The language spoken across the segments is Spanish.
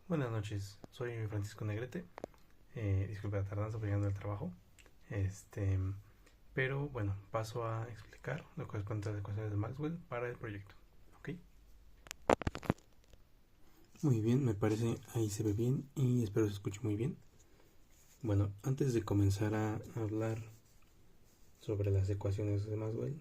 Buenas noches, soy Francisco Negrete. Disculpe la tardanza, por llegando del trabajo. Este, pero bueno, paso a explicar lo que es cuenta de ecuaciones de Maxwell para el proyecto. ¿Ok? Muy bien, me parece ahí se ve bien y espero se escuche muy bien. Bueno, antes de comenzar a hablar sobre las ecuaciones de Maxwell,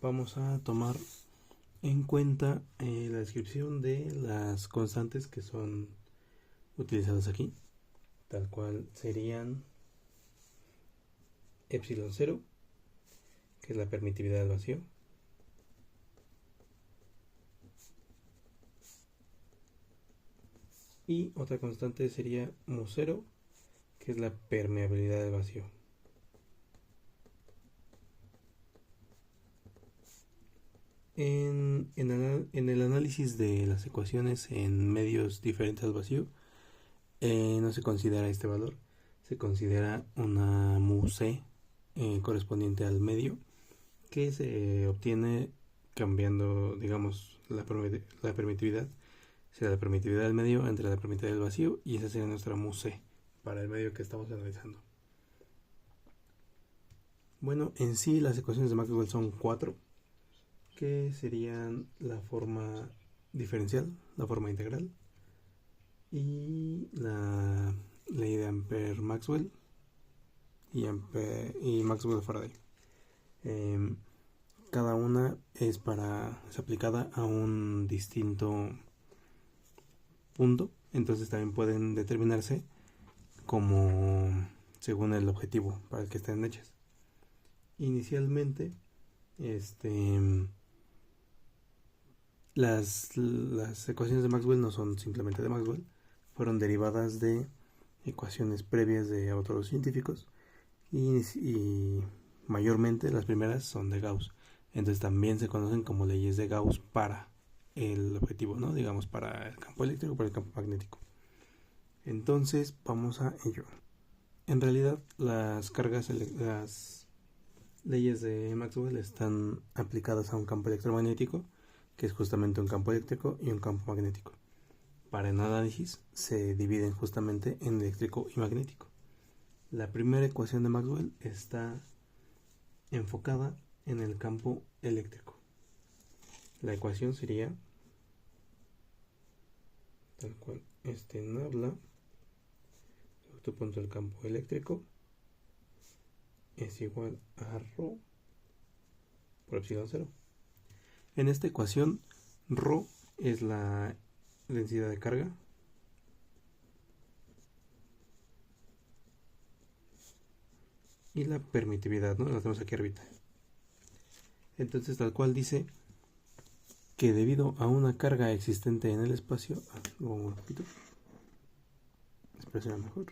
vamos a tomar en cuenta la descripción de las constantes que son utilizadas aquí, tal cual serían epsilon 0, que es la permitividad del vacío, y otra constante sería mu0, que es la permeabilidad del vacío. En el análisis de las ecuaciones en medios diferentes al vacío, no se considera este valor, se considera una mu-c correspondiente al medio, que se obtiene cambiando, digamos, la permitividad, será la permitividad del medio entre la permitividad del vacío, y esa sería nuestra mu-c para el medio que estamos analizando. Bueno, en sí las ecuaciones de Maxwell son 4, que serían la forma diferencial, la forma integral y la ley de Ampère-Maxwell y Maxwell-Faraday. Eh, Cada una es aplicada a un distinto punto, entonces también pueden determinarse como según el objetivo para el que estén hechas. Inicialmente, las ecuaciones de Maxwell no son simplemente de Maxwell, fueron derivadas de ecuaciones previas de otros científicos y mayormente las primeras son de Gauss. Entonces también se conocen como leyes de Gauss para el objetivo, ¿no? Digamos para el campo eléctrico, para el campo magnético. Entonces vamos a ello. En realidad las leyes de Maxwell están aplicadas a un campo electromagnético, que es justamente un campo eléctrico y un campo magnético. Para el análisis se dividen justamente en eléctrico y magnético. La primera ecuación de Maxwell está enfocada en el campo eléctrico. La ecuación sería tal cual habla sobre tu punto del campo eléctrico es igual a ρ por epsilon 0. En esta ecuación, ρ es la densidad de carga y la permitividad, ¿no? La tenemos aquí arriba. Entonces, tal cual dice que debido a una carga existente en el espacio, un poquito, expresión mejor.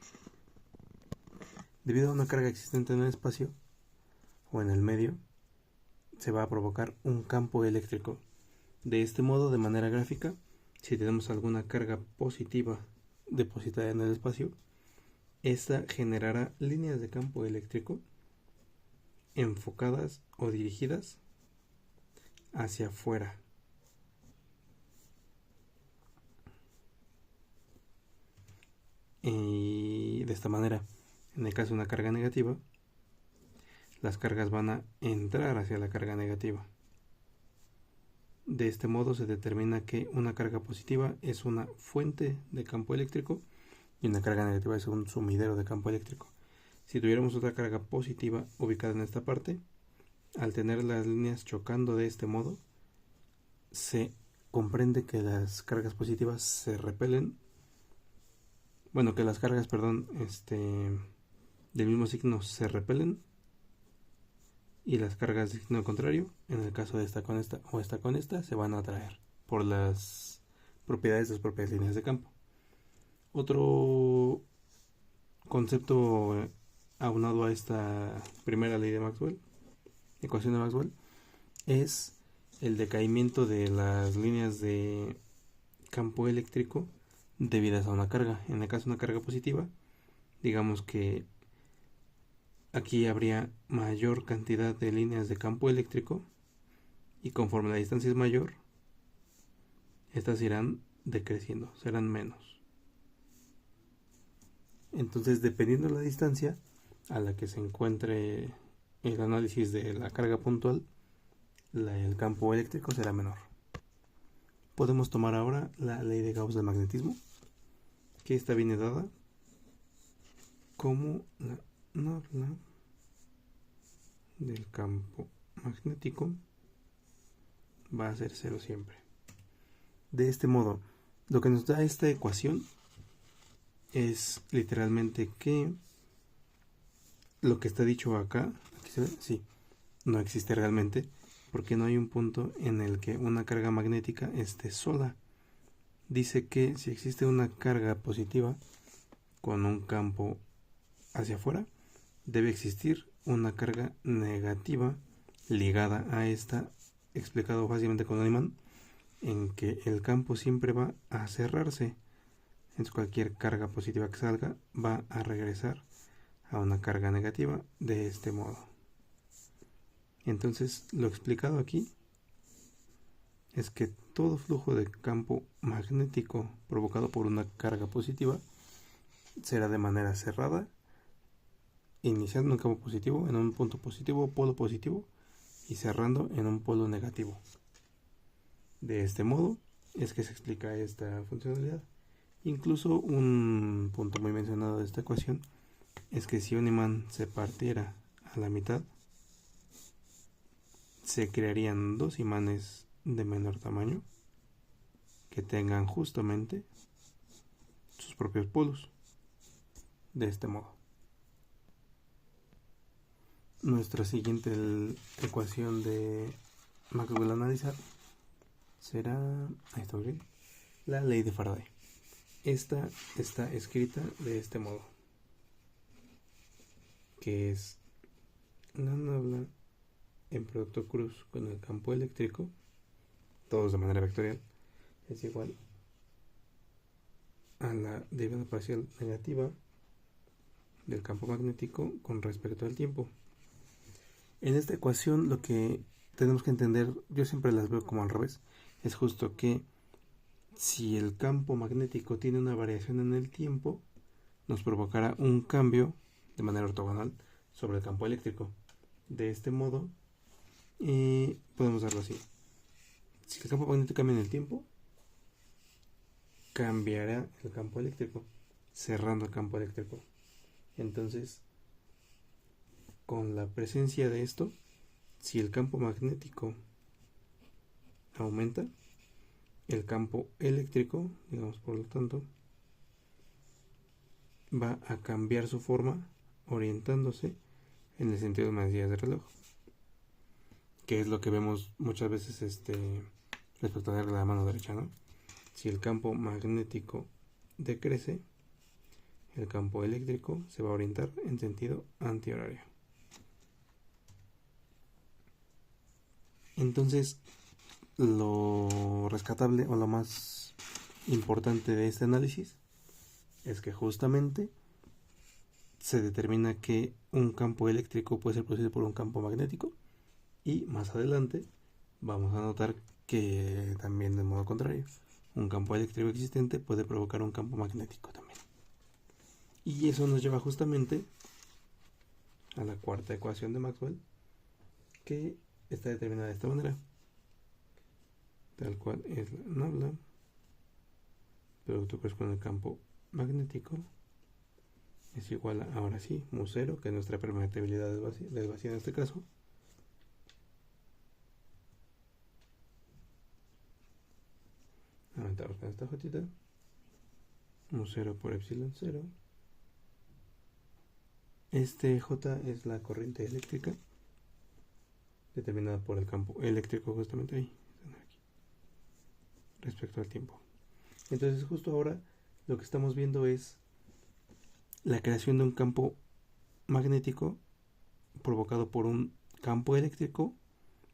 Debido a una carga existente en el espacio o en el medio, se va a provocar un campo eléctrico. De este modo, de manera gráfica, si tenemos alguna carga positiva depositada en el espacio, esta generará líneas de campo eléctrico enfocadas o dirigidas hacia afuera. Y de esta manera, en el caso de una carga negativa, las cargas van a entrar hacia la carga negativa. De este modo se determina que una carga positiva es una fuente de campo eléctrico y una carga negativa es un sumidero de campo eléctrico. Si tuviéramos otra carga positiva ubicada en esta parte, al tener las líneas chocando de este modo, se comprende que las cargas positivas se repelen. Bueno, que las cargas, del mismo signo se repelen, y las cargas de signo contrario, en el caso de esta con esta o esta con esta, se van a atraer por las propiedades de las propias líneas de campo. Otro concepto aunado a esta primera ley de Maxwell, ecuación de Maxwell, es el decaimiento de las líneas de campo eléctrico debidas a una carga. En el caso de una carga positiva, digamos que aquí habría mayor cantidad de líneas de campo eléctrico y conforme la distancia es mayor, estas irán decreciendo, serán menos. Entonces, dependiendo de la distancia a la que se encuentre el análisis de la carga puntual, el campo eléctrico será menor. Podemos tomar ahora la ley de Gauss del magnetismo, que esta viene dada como la norma del campo magnético va a ser cero siempre. De este modo, lo que nos da esta ecuación es literalmente que lo que está dicho acá, aquí se ve, sí, no existe realmente, porque no hay un punto en el que una carga magnética esté sola. Dice que si existe una carga positiva con un campo hacia afuera, debe existir una carga negativa ligada a esta, explicado fácilmente con un imán, en que el campo siempre va a cerrarse. Entonces cualquier carga positiva que salga va a regresar a una carga negativa de este modo. Entonces lo explicado aquí es que todo flujo de campo magnético provocado por una carga positiva será de manera cerrada, iniciando en un campo positivo, en un punto positivo, polo positivo, y cerrando en un polo negativo. De este modo es que se explica esta funcionalidad. Incluso un punto muy mencionado de esta ecuación es que si un imán se partiera a la mitad, se crearían dos imanes de menor tamaño que tengan justamente sus propios polos. De este modo, nuestra siguiente ecuación de Maxwell a analizar será, ahí está bien, la ley de Faraday. Esta está escrita de este modo, que es la nabla en producto cruz con el campo eléctrico, todos de manera vectorial, es igual a la derivada parcial negativa del campo magnético con respecto al tiempo. En esta ecuación lo que tenemos que entender, yo siempre las veo como al revés, es justo que si el campo magnético tiene una variación en el tiempo, nos provocará un cambio de manera ortogonal sobre el campo eléctrico. De este modo, podemos darlo así. Si el campo magnético cambia en el tiempo, cambiará el campo eléctrico, cerrando el campo eléctrico. Entonces, con la presencia de esto, si el campo magnético aumenta, el campo eléctrico, digamos por lo tanto, va a cambiar su forma orientándose en el sentido de manecillas de reloj, que es lo que vemos muchas veces respecto a la mano derecha, ¿no? Si el campo magnético decrece, el campo eléctrico se va a orientar en sentido antihorario. Entonces, lo rescatable o lo más importante de este análisis es que justamente se determina que un campo eléctrico puede ser producido por un campo magnético, y más adelante vamos a notar que también de modo contrario, un campo eléctrico existente puede provocar un campo magnético también. Y eso nos lleva justamente a la cuarta ecuación de Maxwell, que está determinada de esta manera, tal cual es la nabla producto con el campo magnético es igual a, ahora sí, mu0, que es nuestra permeabilidad del vacío en este caso, aumentamos con esta jotita, mu0 por epsilon 0. Este J es la corriente eléctrica determinada por el campo eléctrico justamente ahí, respecto al tiempo. Entonces justo ahora lo que estamos viendo es la creación de un campo magnético provocado por un campo eléctrico,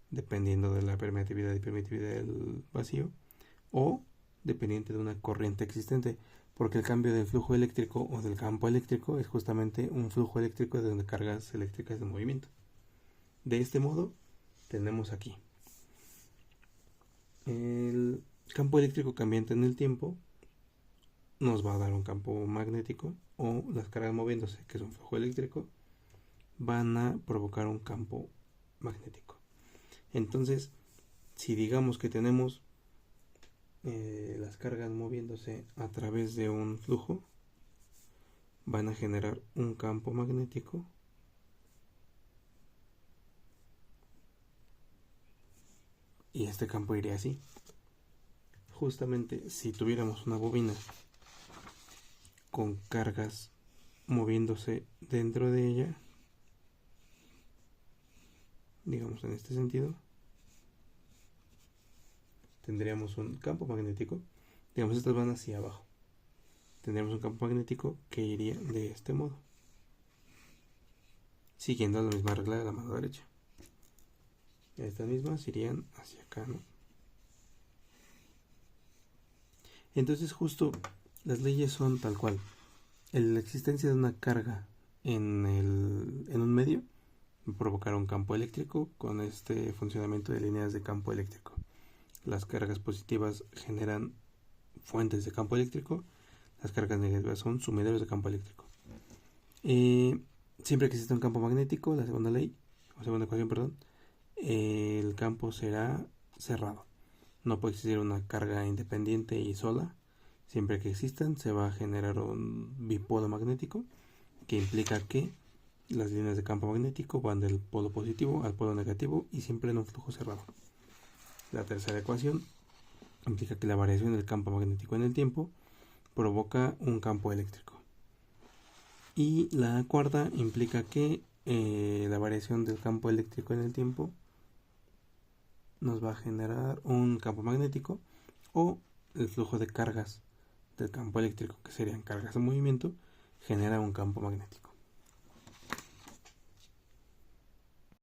dependiendo de la permeabilidad y permitividad del vacío, o dependiente de una corriente existente. porque el cambio del flujo eléctrico o del campo eléctrico es justamente un flujo eléctrico de donde cargas eléctricas de movimiento. De este modo, tenemos aquí el campo eléctrico cambiante en el tiempo nos va a dar un campo magnético, o las cargas moviéndose, que es un flujo eléctrico, van a provocar un campo magnético. Entonces, si digamos que tenemos las cargas moviéndose a través de un flujo, van a generar un campo magnético y este campo iría así. Justamente si tuviéramos una bobina con cargas moviéndose dentro de ella, digamos en este sentido, tendríamos un campo magnético. Digamos, estas van hacia abajo. Tendríamos un campo magnético que iría de este modo, siguiendo la misma regla de la mano derecha. Estas mismas irían hacia acá, ¿no? Entonces justo las leyes son tal cual. La existencia de una carga en un medio va a provocar un campo eléctrico con este funcionamiento de líneas de campo eléctrico. Las cargas positivas generan fuentes de campo eléctrico, las cargas negativas son sumiderios de campo eléctrico. Siempre que exista un campo magnético, la segunda ley, o segunda ecuación, perdón, el campo será cerrado. No puede existir una carga independiente y sola. Siempre que existan, se va a generar un bipolo magnético, que implica que las líneas de campo magnético van del polo positivo al polo negativo y siempre en un flujo cerrado. La tercera ecuación implica que la variación del campo magnético en el tiempo provoca un campo eléctrico. Y la cuarta implica que la variación del campo eléctrico en el tiempo nos va a generar un campo magnético, o el flujo de cargas del campo eléctrico, que serían cargas de movimiento, genera un campo magnético.